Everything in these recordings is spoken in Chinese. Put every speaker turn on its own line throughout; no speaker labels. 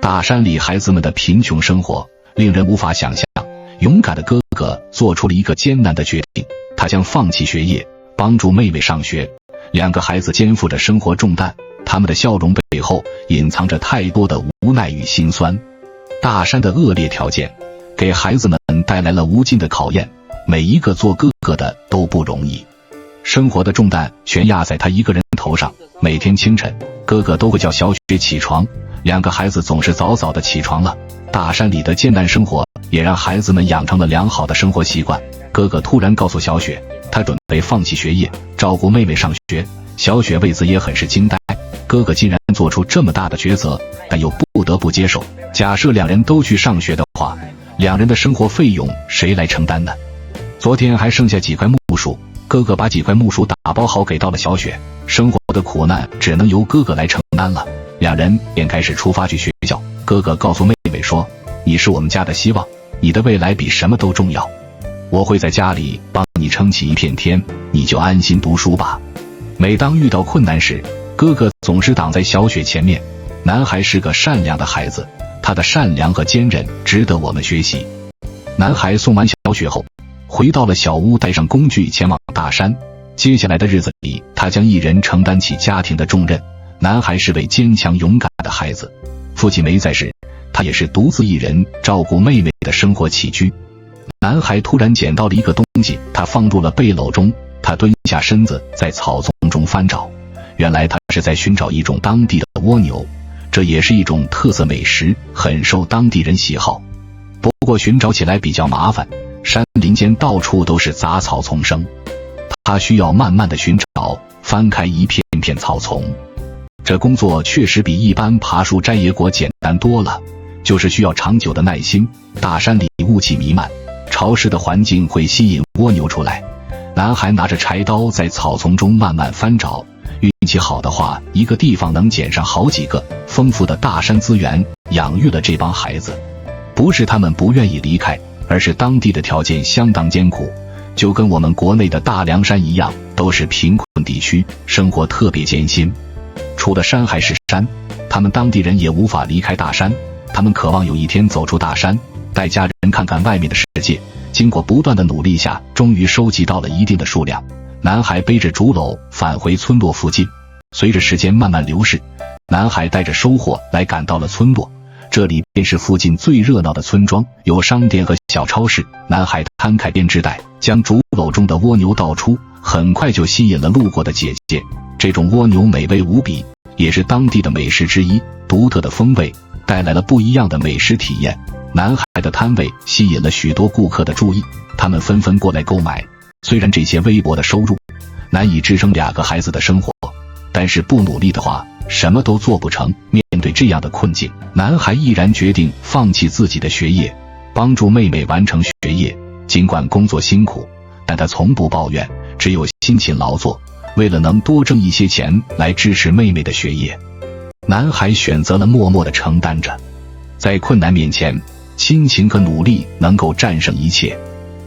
大山里孩子们的贫穷生活令人无法想象。勇敢的哥哥做出了一个艰难的决定，他将放弃学业，帮助妹妹上学。两个孩子肩负着生活重担，他们的笑容背后隐藏着太多的无奈与心酸。大山的恶劣条件给孩子们带来了无尽的考验，每一个做哥哥的都不容易，生活的重担全压在他一个人头上。每天清晨，哥哥都会叫小雪起床，两个孩子总是早早的起床了。大山里的艰难生活也让孩子们养成了良好的生活习惯。哥哥突然告诉小雪，他准备放弃学业，照顾妹妹上学。小雪为此也很是惊呆，哥哥竟然做出这么大的抉择，但又不得不接受。假设两人都去上学的话，两人的生活费用谁来承担呢？昨天还剩下几块木薯，哥哥把几块木薯打包好给到了小雪。生活的苦难只能由哥哥来承担了。两人便开始出发去学校。哥哥告诉妹妹说，你是我们家的希望，你的未来比什么都重要，我会在家里帮你撑起一片天，你就安心读书吧。每当遇到困难时，哥哥总是挡在小雪前面。男孩是个善良的孩子，他的善良和坚韧值得我们学习。男孩送完小雪后，回到了小屋，带上工具前往大山。接下来的日子里，他将一人承担起家庭的重任。男孩是位坚强勇敢的孩子，父亲没在时，他也是独自一人照顾妹妹的生活起居。男孩突然捡到了一个东西，他放入了背篓中。他蹲下身子，在草丛中翻找，原来他是在寻找一种当地的蜗牛，这也是一种特色美食，很受当地人喜好。不过寻找起来比较麻烦，山林间到处都是杂草丛生，他需要慢慢的寻找，翻开一片片草丛。这工作确实比一般爬树摘野果简单多了，就是需要长久的耐心。大山里雾气弥漫，潮湿的环境会吸引蜗牛出来。男孩拿着柴刀在草丛中慢慢翻找，运气好的话，一个地方能捡上好几个。丰富的大山资源养育了这帮孩子，不是他们不愿意离开，而是当地的条件相当艰苦，就跟我们国内的大凉山一样，都是贫困地区，生活特别艰辛。除了山还是山，他们当地人也无法离开大山，他们渴望有一天走出大山，带家人看看外面的世界。经过不断的努力下，终于收集到了一定的数量。男孩背着竹篓返回村落附近。随着时间慢慢流逝，男孩带着收获来赶到了村落，这里便是附近最热闹的村庄，有商店和小超市。男孩摊开编织袋，将竹篓中的蜗牛倒出，很快就吸引了路过的姐姐。这种蜗牛美味无比，也是当地的美食之一，独特的风味带来了不一样的美食体验。男孩的摊位吸引了许多顾客的注意，他们纷纷过来购买。虽然这些微薄的收入难以支撑两个孩子的生活，但是不努力的话，什么都做不成。面对这样的困境，男孩毅然决定放弃自己的学业，帮助妹妹完成学业。尽管工作辛苦，但他从不抱怨，只有辛勤劳作，为了能多挣一些钱来支持妹妹的学业。男孩选择了默默地承担着，在困难面前，亲情和努力能够战胜一切。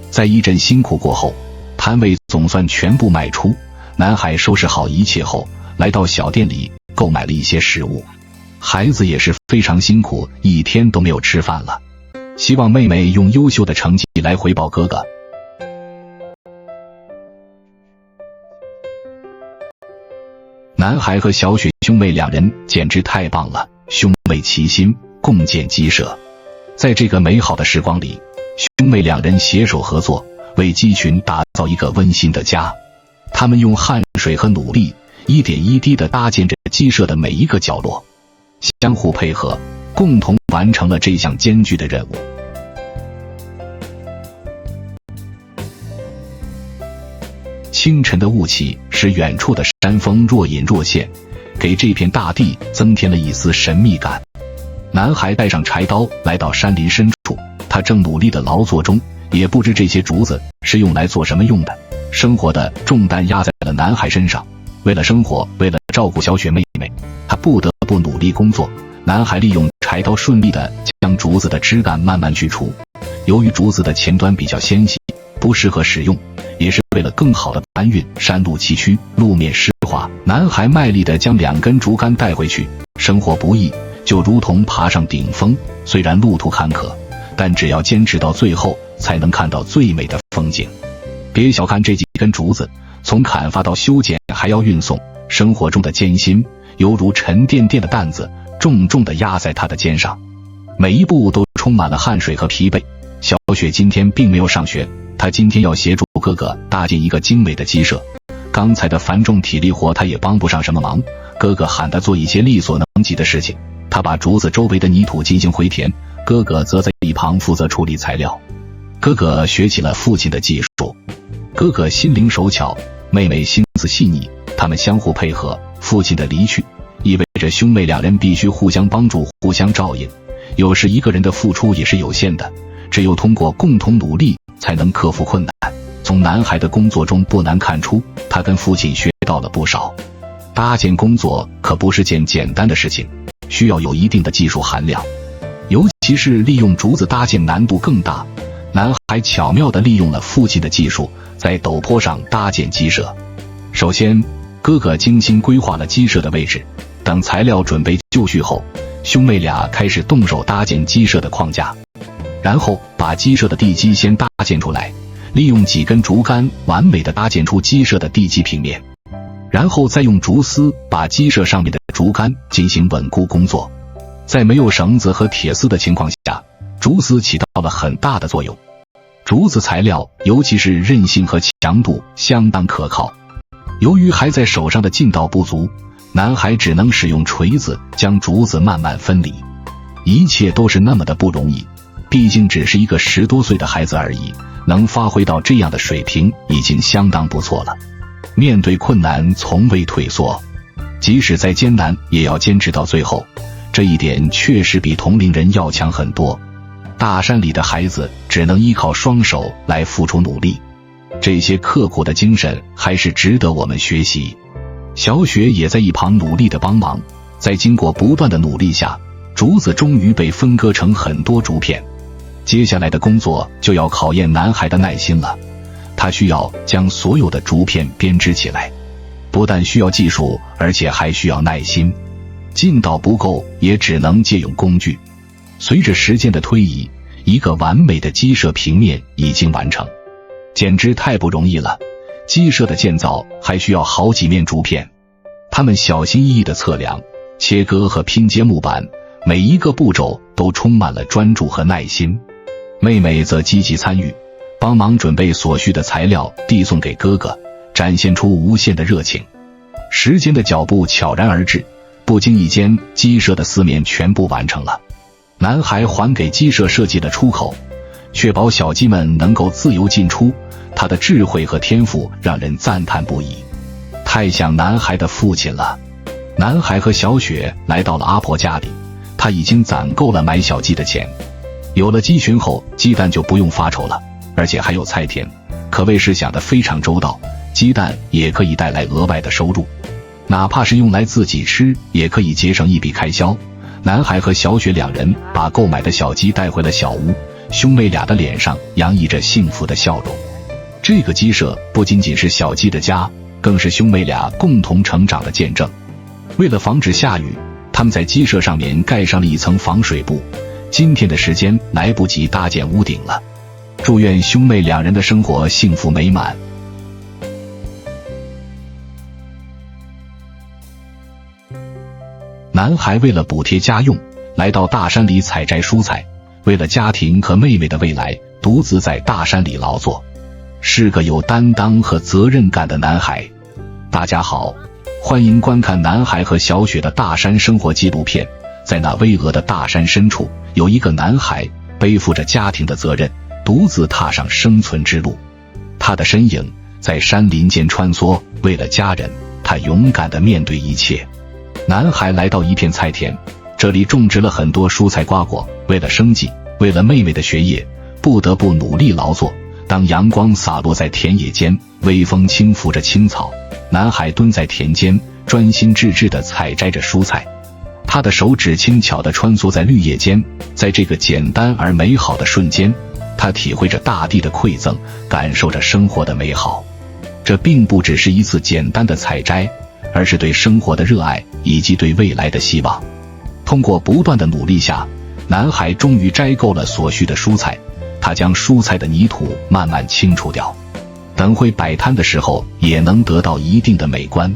在一阵辛苦过后，摊位总算全部卖出。男孩收拾好一切后，来到小店里购买了一些食物。孩子也是非常辛苦，一天都没有吃饭了，希望妹妹用优秀的成绩来回报哥哥。男孩和小雪兄妹两人简直太棒了，兄妹齐心，共建鸡舍。在这个美好的时光里，兄妹两人携手合作，为鸡群打造一个温馨的家。他们用汗水和努力，一点一滴地搭建着鸡舍的每一个角落，相互配合，共同完成了这项艰巨的任务。清晨的雾气使远处的山峰若隐若现，给这片大地增添了一丝神秘感。男孩带上柴刀来到山林深处，他正努力地劳作中，也不知这些竹子是用来做什么用的。生活的重担压在了男孩身上，为了生活，为了照顾小雪妹妹，他不得不努力工作。男孩利用柴刀顺利地将竹子的枝干慢慢去除，由于竹子的前端比较纤细，不适合使用，也是为了更好的搬运。山路崎岖，路面湿滑，男孩卖力地将2根竹竿带回去。生活不易，就如同爬上顶峰，虽然路途坎坷，但只要坚持到最后，才能看到最美的风景。别小看这几根竹子，从砍伐到修剪还要运送，生活中的艰辛犹如沉甸甸的担子，重重地压在他的肩上，每一步都充满了汗水和疲惫。小雪今天并没有上学，她今天要协助哥哥搭建一个精美的鸡舍。刚才的繁重体力活她也帮不上什么忙，哥哥喊她做一些力所能及的事情，她把竹子周围的泥土进行回填，哥哥则在一旁负责处理材料。哥哥学起了父亲的技术，哥哥心灵手巧，妹妹心思细腻，他们相互配合。父亲的离去意味着兄妹两人必须互相帮助，互相照应，有时一个人的付出也是有限的，只有通过共同努力才能克服困难。从男孩的工作中不难看出，他跟父亲学到了不少。搭建工作可不是件简单的事情，需要有一定的技术含量，尤其是利用竹子搭建难度更大。男孩巧妙地利用了父亲的技术，在陡坡上搭建鸡舍。首先，哥哥精心规划了鸡舍的位置，等材料准备就绪后，兄妹俩开始动手搭建鸡舍的框架，然后把鸡舍的地基先搭建出来，利用几根竹竿完美地搭建出鸡舍的地基平面，然后再用竹丝把鸡舍上面的竹竿进行稳固工作。在没有绳子和铁丝的情况下，竹丝起到了很大的作用。竹子材料尤其是韧性和强度相当可靠。由于还在手上的劲道不足，男孩只能使用锤子将竹子慢慢分离。一切都是那么的不容易，毕竟只是一个10多岁的孩子而已，能发挥到这样的水平已经相当不错了。面对困难从未退缩，即使再艰难也要坚持到最后，这一点确实比同龄人要强很多。大山里的孩子只能依靠双手来付出努力，这些刻苦的精神还是值得我们学习。小雪也在一旁努力地帮忙，在经过不断的努力下，竹子终于被分割成很多竹片。接下来的工作就要考验男孩的耐心了，他需要将所有的竹片编织起来，不但需要技术，而且还需要耐心。劲道不够，也只能借用工具。随着时间的推移，一个完美的鸡舍平面已经完成，简直太不容易了。鸡舍的建造还需要好几面竹片，他们小心翼翼地测量、切割和拼接木板，每一个步骤都充满了专注和耐心。妹妹则积极参与，帮忙准备所需的材料，递送给哥哥，展现出无限的热情。时间的脚步悄然而至，不经意间，鸡舍的4面全部完成了。男孩还给鸡舍设计了出口，确保小鸡们能够自由进出，他的智慧和天赋让人赞叹不已，太像男孩的父亲了。男孩和小雪来到了阿婆家里，他已经攒够了买小鸡的钱，有了鸡群后，鸡蛋就不用发愁了，而且还有菜田，可谓是想得非常周到。鸡蛋也可以带来额外的收入，哪怕是用来自己吃，也可以节省一笔开销。男孩和小雪两人把购买的小鸡带回了小屋，兄妹俩的脸上洋溢着幸福的笑容。这个鸡舍不仅仅是小鸡的家，更是兄妹俩共同成长的见证。为了防止下雨，他们在鸡舍上面盖上了一层防水布。今天的时间来不及搭建屋顶了。祝愿兄妹两人的生活幸福美满。男孩为了补贴家用，来到大山里采摘蔬菜，为了家庭和妹妹的未来，独自在大山里劳作，是个有担当和责任感的男孩。大家好，欢迎观看男孩和小雪的大山生活纪录片。在那巍峨的大山深处，有一个男孩背负着家庭的责任，独自踏上生存之路。他的身影在山林间穿梭，为了家人，他勇敢地面对一切。男孩来到一片菜田，这里种植了很多蔬菜瓜果，为了生计，为了妹妹的学业，不得不努力劳作。当阳光洒落在田野间，微风轻拂着青草，男孩蹲在田间，专心致志地采摘着蔬菜。他的手指轻巧地穿梭在绿叶间，在这个简单而美好的瞬间，他体会着大地的馈赠，感受着生活的美好。这并不只是一次简单的采摘，而是对生活的热爱以及对未来的希望。通过不断的努力下，男孩终于摘够了所需的蔬菜，他将蔬菜的泥土慢慢清除掉，等会摆摊的时候也能得到一定的美观。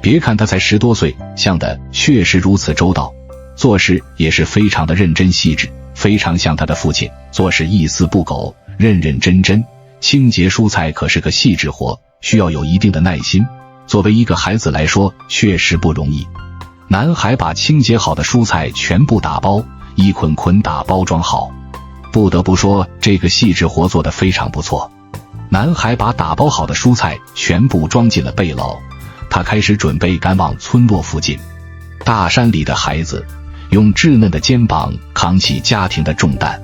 别看他才10多岁，想的确实如此周到，做事也是非常的认真细致，非常像他的父亲，做事一丝不苟，认认真真。清洁蔬菜可是个细致活，需要有一定的耐心，作为一个孩子来说确实不容易。男孩把清洁好的蔬菜全部打包，一捆捆打包装好。不得不说，这个细致活做得非常不错。男孩把打包好的蔬菜全部装进了背篓，他开始准备赶往村落附近。大山里的孩子用稚嫩的肩膀扛起家庭的重担，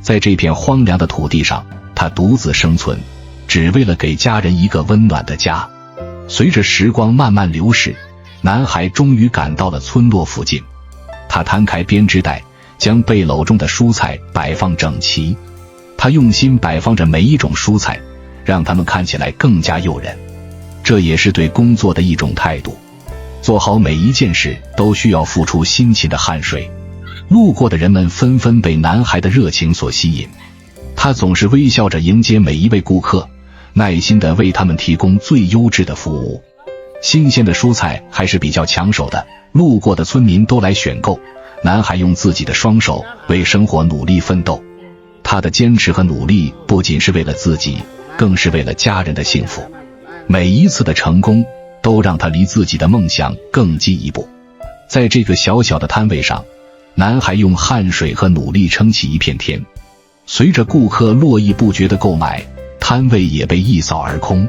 在这片荒凉的土地上，他独自生存，只为了给家人一个温暖的家。随着时光慢慢流逝，男孩终于赶到了村落附近。他摊开编织袋，将背篓中的蔬菜摆放整齐。他用心摆放着每一种蔬菜，让它们看起来更加诱人。这也是对工作的一种态度。做好每一件事都需要付出辛勤的汗水。路过的人们纷纷被男孩的热情所吸引。他总是微笑着迎接每一位顾客，耐心地为他们提供最优质的服务。新鲜的蔬菜还是比较抢手的，路过的村民都来选购。男孩用自己的双手为生活努力奋斗，他的坚持和努力不仅是为了自己，更是为了家人的幸福。每一次的成功都让他离自己的梦想更进一步。在这个小小的摊位上，男孩用汗水和努力撑起一片天。随着顾客络绎不绝的购买，摊位也被一扫而空。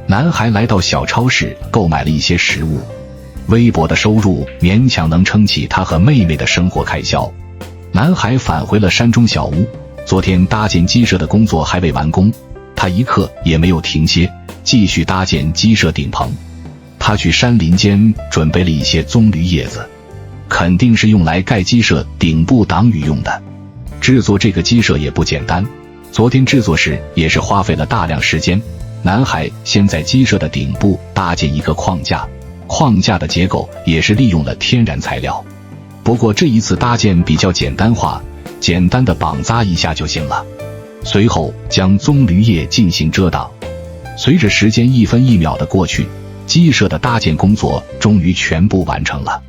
男孩来到小超市购买了一些食物，微薄的收入勉强能撑起他和妹妹的生活开销。男孩返回了山中小屋，昨天搭建鸡舍的工作还未完工，他一刻也没有停歇，继续搭建鸡舍顶棚。他去山林间准备了一些棕榈叶子，肯定是用来盖鸡舍顶部挡雨用的。制作这个鸡舍也不简单，昨天制作时也是花费了大量时间。男孩先在鸡舍的顶部搭建一个框架，框架的结构也是利用了天然材料。不过这一次搭建比较简单化，简单的绑扎一下就行了。随后将棕榈叶进行遮挡。随着时间一分一秒的过去，鸡舍的搭建工作终于全部完成了。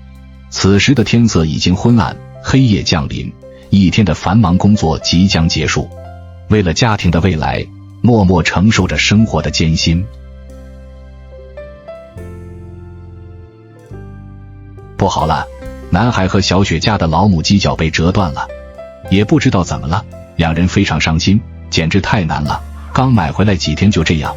此时的天色已经昏暗，黑夜降临，一天的繁忙工作即将结束。为了家庭的未来，默默承受着生活的艰辛。不好了，男孩和小雪家的老母鸡脚被折断了，也不知道怎么了，两人非常伤心，简直太难了，刚买回来几天就这样。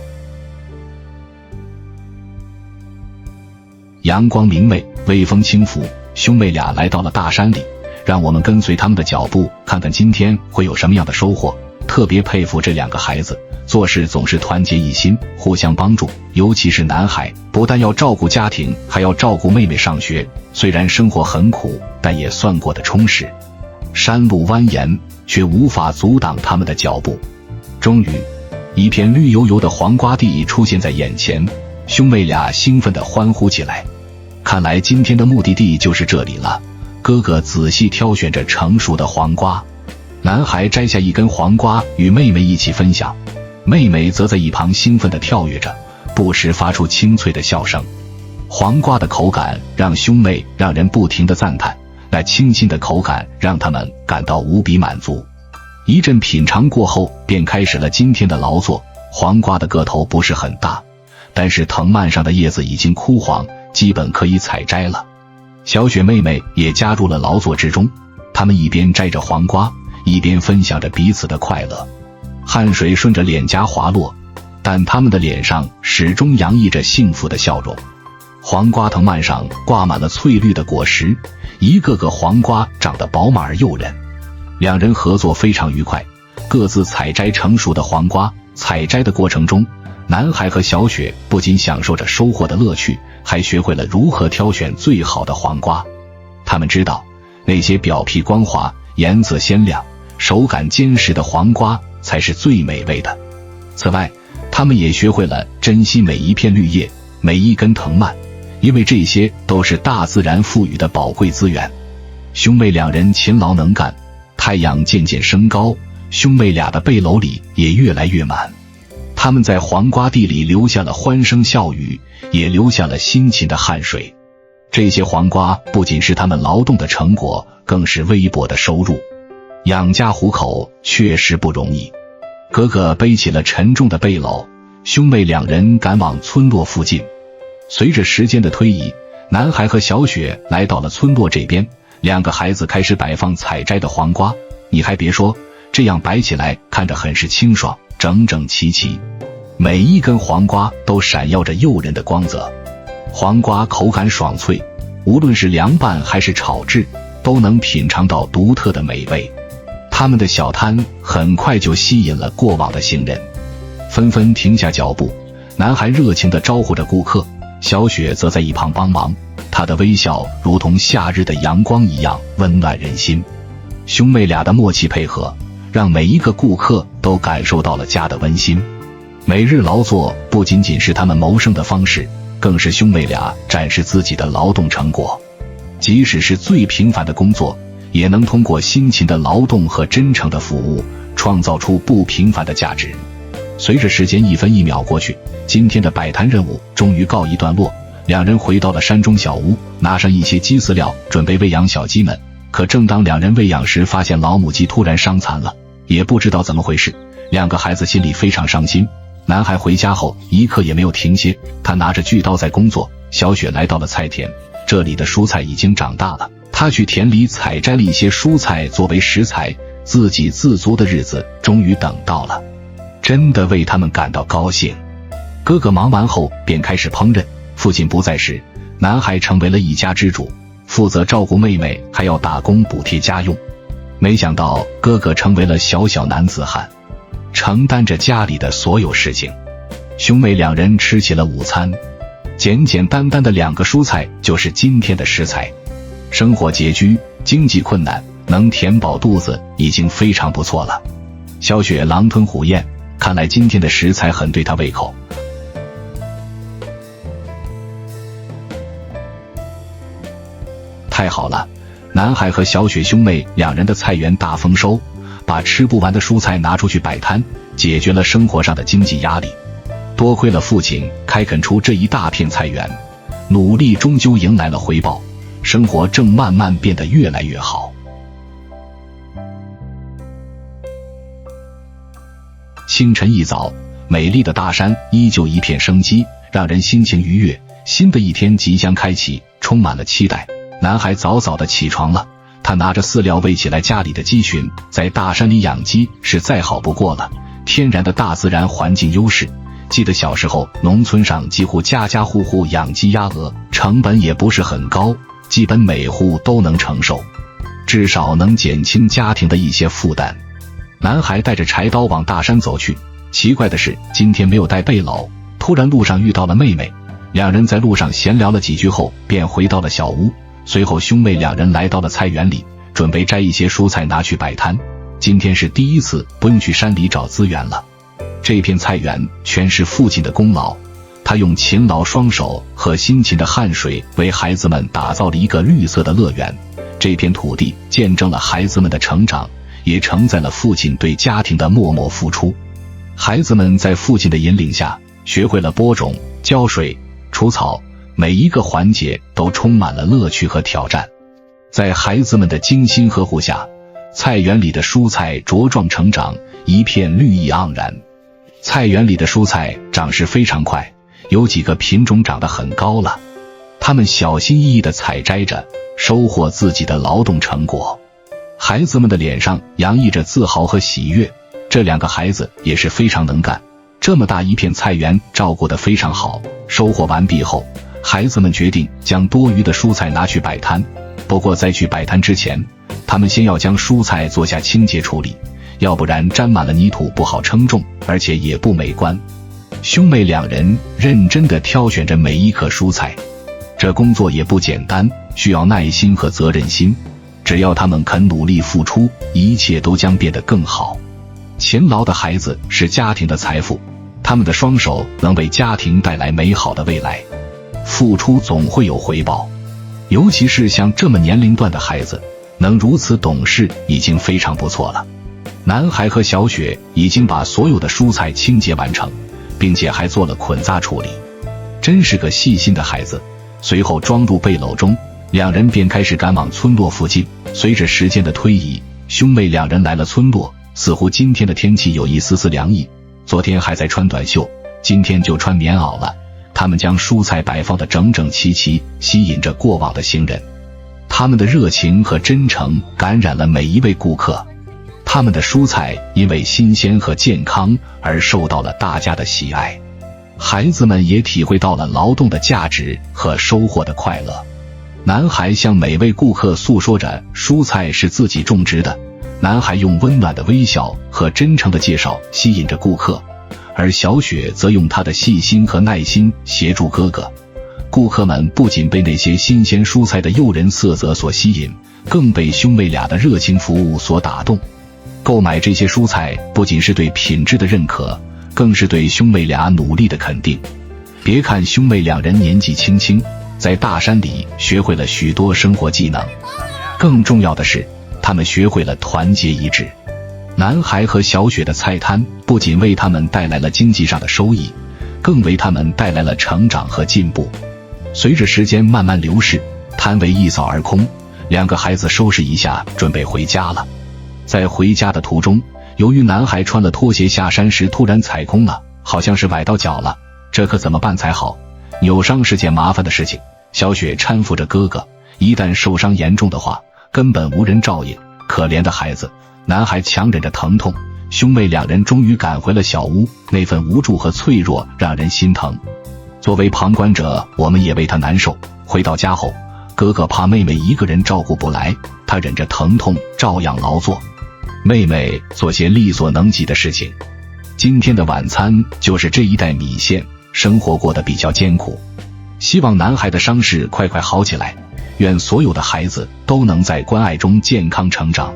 阳光明媚，微风轻拂，兄妹俩来到了大山里，让我们跟随他们的脚步，看看今天会有什么样的收获。特别佩服这两个孩子，做事总是团结一心，互相帮助。尤其是男孩，不但要照顾家庭，还要照顾妹妹上学。虽然生活很苦，但也算过得充实。山路蜿蜒，却无法阻挡他们的脚步。终于，一片绿油油的黄瓜地出现在眼前，兄妹俩兴奋地欢呼起来。看来今天的目的地就是这里了。哥哥仔细挑选着成熟的黄瓜，男孩摘下一根黄瓜与妹妹一起分享，妹妹则在一旁兴奋地跳跃着，不时发出清脆的笑声。黄瓜的口感让兄妹让人不停地赞叹，那清新的口感让他们感到无比满足。一阵品尝过后，便开始了今天的劳作。黄瓜的个头不是很大，但是藤蔓上的叶子已经枯黄，基本可以采摘了。小雪妹妹也加入了劳作之中，她们一边摘着黄瓜，一边分享着彼此的快乐。汗水顺着脸颊滑落，但她们的脸上始终洋溢着幸福的笑容。黄瓜藤蔓上挂满了翠绿的果实，一个个黄瓜长得饱满而诱人。两人合作非常愉快，各自采摘成熟的黄瓜。采摘的过程中，男孩和小雪不仅享受着收获的乐趣，还学会了如何挑选最好的黄瓜。他们知道，那些表皮光滑、颜色鲜亮、手感坚实的黄瓜才是最美味的。此外，他们也学会了珍惜每一片绿叶，每一根藤蔓，因为这些都是大自然赋予的宝贵资源。兄妹两人勤劳能干，太阳渐渐升高，兄妹俩的背篓里也越来越满。他们在黄瓜地里留下了欢声笑语，也留下了辛勤的汗水。这些黄瓜不仅是他们劳动的成果，更是微薄的收入。养家糊口确实不容易。哥哥背起了沉重的背篓，兄妹两人赶往村落附近。随着时间的推移，男孩和小雪来到了村落这边，两个孩子开始摆放采摘的黄瓜。你还别说，这样摆起来看着很是清爽，整整齐齐，每一根黄瓜都闪耀着诱人的光泽。黄瓜口感爽脆，无论是凉拌还是炒制，都能品尝到独特的美味。他们的小摊很快就吸引了过往的行人，纷纷停下脚步。男孩热情地招呼着顾客，小雪则在一旁帮忙，她的微笑如同夏日的阳光一样温暖人心。兄妹俩的默契配合，让每一个顾客都感受到了家的温馨。每日劳作不仅仅是他们谋生的方式，更是兄妹俩展示自己的劳动成果。即使是最平凡的工作，也能通过辛勤的劳动和真诚的服务，创造出不平凡的价值。随着时间一分一秒过去，今天的摆摊任务终于告一段落。两人回到了山中小屋，拿上一些鸡饲料，准备喂养小鸡们。可正当两人喂养时，发现老母鸡突然伤残了，也不知道怎么回事。两个孩子心里非常伤心。男孩回家后一刻也没有停歇，他拿着锯刀在工作。小雪来到了菜田，这里的蔬菜已经长大了，他去田里采摘了一些蔬菜作为食材，自给自足的日子终于等到了，真的为他们感到高兴。哥哥忙完后便开始烹饪，父亲不在时，男孩成为了一家之主，负责照顾妹妹，还要打工补贴家用。没想到哥哥成为了小小男子汉，承担着家里的所有事情。兄妹两人吃起了午餐，简简单单的2个蔬菜就是今天的食材。生活拮据，经济困难，能填饱肚子已经非常不错了。小雪狼吞虎咽，看来今天的食材很对她胃口。太好了，男孩和小雪兄妹两人的菜园大丰收，把吃不完的蔬菜拿出去摆摊，解决了生活上的经济压力。多亏了父亲开垦出这一大片菜园，努力终究迎来了回报，生活正慢慢变得越来越好。清晨一早，美丽的大山依旧一片生机，让人心情愉悦。新的一天即将开启，充满了期待。男孩早早地起床了，他拿着饲料喂起来家里的鸡群。在大山里养鸡是再好不过了，天然的大自然环境优势。记得小时候，农村上几乎家家户户养鸡鸭鹅，成本也不是很高，基本每户都能承受，至少能减轻家庭的一些负担。男孩带着柴刀往大山走去，奇怪的是今天没有带背篓。突然路上遇到了妹妹，两人在路上闲聊了几句后便回到了小屋。随后兄妹两人来到了菜园里，准备摘一些蔬菜拿去摆摊。今天是第一次不用去山里找资源了，这片菜园全是父亲的功劳，他用勤劳双手和辛勤的汗水为孩子们打造了一个绿色的乐园。这片土地见证了孩子们的成长，也承载了父亲对家庭的默默付出。孩子们在父亲的引领下，学会了播种、浇水、除草，每一个环节都充满了乐趣和挑战。在孩子们的精心呵护下，菜园里的蔬菜茁壮成长，一片绿意盎然。菜园里的蔬菜长势非常快，有几个品种长得很高了。他们小心翼翼地采摘着，收获自己的劳动成果。孩子们的脸上洋溢着自豪和喜悦，这2个孩子也是非常能干。这么大一片菜园照顾得非常好。收获完毕后，孩子们决定将多余的蔬菜拿去摆摊。不过在去摆摊之前，他们先要将蔬菜做下清洁处理，要不然沾满了泥土不好称重，而且也不美观。兄妹两人认真地挑选着每一颗蔬菜，这工作也不简单，需要耐心和责任心。只要他们肯努力付出，一切都将变得更好。勤劳的孩子是家庭的财富，他们的双手能为家庭带来美好的未来。付出总会有回报，尤其是像这么年龄段的孩子，能如此懂事已经非常不错了。男孩和小雪已经把所有的蔬菜清洁完成，并且还做了捆扎处理，真是个细心的孩子。随后装入背篓中，两人便开始赶往村落附近。随着时间的推移，兄妹两人来了村落，似乎今天的天气有一丝丝凉意。昨天还在穿短袖，今天就穿棉袄了。他们将蔬菜摆放得整整齐齐，吸引着过往的行人。他们的热情和真诚感染了每一位顾客。他们的蔬菜因为新鲜和健康而受到了大家的喜爱。孩子们也体会到了劳动的价值和收获的快乐。男孩向每位顾客诉说着蔬菜是自己种植的，男孩用温暖的微笑和真诚的介绍吸引着顾客，而小雪则用她的细心和耐心协助哥哥。顾客们不仅被那些新鲜蔬菜的诱人色泽所吸引，更被兄妹俩的热情服务所打动。购买这些蔬菜不仅是对品质的认可，更是对兄妹俩努力的肯定。别看兄妹两人年纪轻轻，在大山里学会了许多生活技能，更重要的是，他们学会了团结一致。男孩和小雪的菜摊不仅为他们带来了经济上的收益，更为他们带来了成长和进步。随着时间慢慢流逝，摊位一扫而空，两个孩子收拾一下准备回家了。在回家的途中，由于男孩穿了拖鞋下山时突然踩空了，好像是崴到脚了，这可怎么办才好？扭伤是件麻烦的事情，小雪搀扶着哥哥，一旦受伤严重的话，根本无人照应。可怜的孩子，男孩强忍着疼痛，兄妹两人终于赶回了小屋，那份无助和脆弱让人心疼。作为旁观者，我们也为他难受。回到家后，哥哥怕妹妹一个人照顾不来，他忍着疼痛照样劳作。妹妹做些力所能及的事情。今天的晚餐就是这一袋米线，生活过得比较艰苦。希望男孩的伤势快快好起来，愿所有的孩子都能在关爱中健康成长。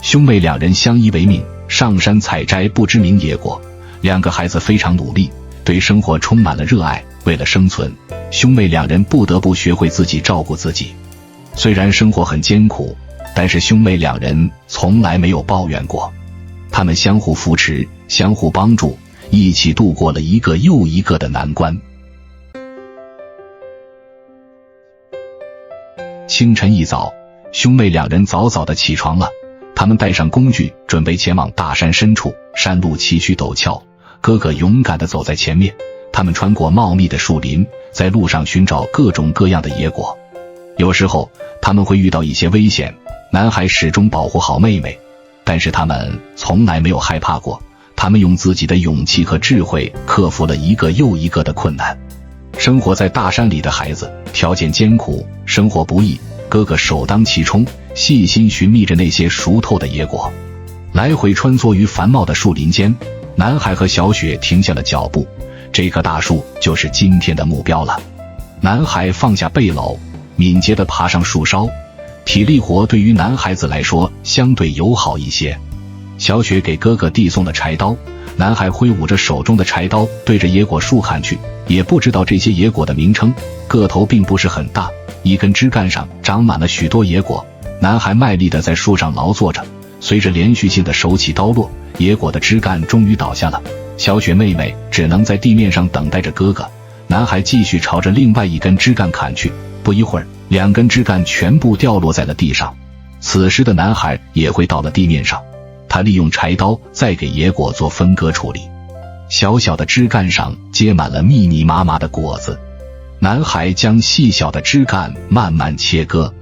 兄妹两人相依为命，上山采摘不知名野果。两个孩子非常努力，对生活充满了热爱。为了生存，兄妹两人不得不学会自己照顾自己。虽然生活很艰苦，但是兄妹两人从来没有抱怨过。他们相互扶持，相互帮助，一起度过了一个又一个的难关。清晨一早，兄妹两人早早地起床了。他们带上工具，准备前往大山深处。山路崎岖陡峭，哥哥勇敢地走在前面。他们穿过茂密的树林，在路上寻找各种各样的野果。有时候他们会遇到一些危险，男孩始终保护好妹妹，但是他们从来没有害怕过。他们用自己的勇气和智慧克服了一个又一个的困难。生活在大山里的孩子条件艰苦，生活不易，哥哥首当其冲，细心寻觅着那些熟透的野果。来回穿梭于繁茂的树林间，男孩和小雪停下了脚步。这棵大树就是今天的目标了。男孩放下背篓，敏捷地爬上树梢。体力活对于男孩子来说相对友好一些。小雪给哥哥递送了柴刀，男孩挥舞着手中的柴刀，对着野果树砍去。也不知道这些野果的名称，个头并不是很大，一根枝干上长满了许多野果。男孩卖力地在树上劳作着，随着连续性的手起刀落，野果的枝干终于倒下了。小雪妹妹只能在地面上等待着哥哥。男孩继续朝着另外一根枝干砍去，不一会儿，两根枝干全部掉落在了地上。此时的男孩也回到了地面上，他利用柴刀再给野果做分割处理。小小的枝干上结满了密密麻麻的果子。男孩将细小的枝干慢慢切割，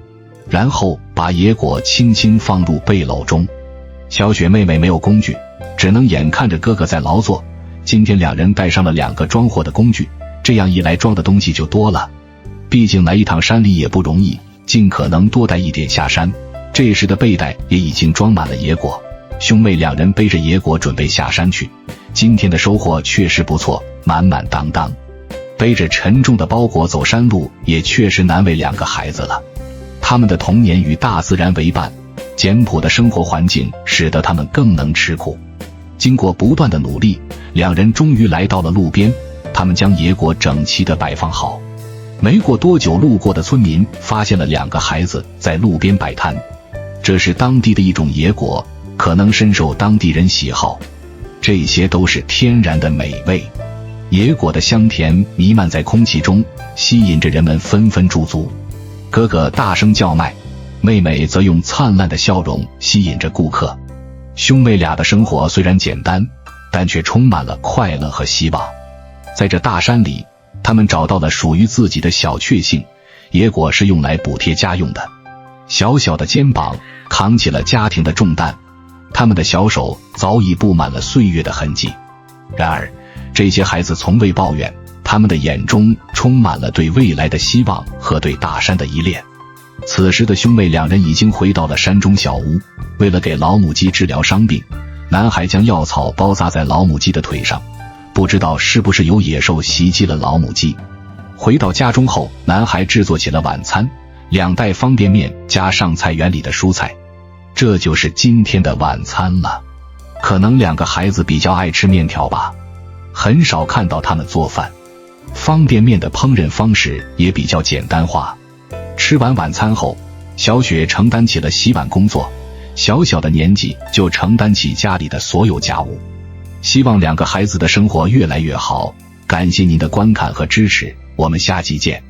然后把野果轻轻放入背篓中。小雪妹妹没有工具，只能眼看着哥哥在劳作。今天两人带上了2个装货的工具，这样一来装的东西就多了。毕竟来一趟山里也不容易，尽可能多带一点下山。这时的背带也已经装满了野果，兄妹两人背着野果准备下山去。今天的收获确实不错，满满当当。背着沉重的包裹走山路也确实难为2个孩子了。他们的童年与大自然为伴，简朴的生活环境使得他们更能吃苦。经过不断的努力，2人终于来到了路边。他们将野果整齐地摆放好。没过多久，路过的村民发现了2个孩子在路边摆摊，这是当地的一种野果，可能深受当地人喜好。这些都是天然的美味，野果的香甜弥漫在空气中，吸引着人们纷纷驻足。哥哥大声叫卖，妹妹则用灿烂的笑容吸引着顾客。兄妹俩的生活虽然简单，但却充满了快乐和希望。在这大山里，他们找到了属于自己的小确幸，野果是用来补贴家用的。小小的肩膀扛起了家庭的重担，他们的小手早已布满了岁月的痕迹。然而，这些孩子从未抱怨，他们的眼中充满了对未来的希望和对大山的依恋。此时的兄妹2人已经回到了山中小屋，为了给老母鸡治疗伤病，男孩将药草包扎在老母鸡的腿上，不知道是不是有野兽袭击了老母鸡。回到家中后，男孩制作起了晚餐，2袋方便面加上菜园里的蔬菜，这就是今天的晚餐了。可能2个孩子比较爱吃面条吧，很少看到他们做饭。方便面的烹饪方式也比较简单化。吃完晚餐后，小雪承担起了洗碗工作，小小的年纪就承担起家里的所有家务。希望2个孩子的生活越来越好，感谢您的观看和支持，我们下期见。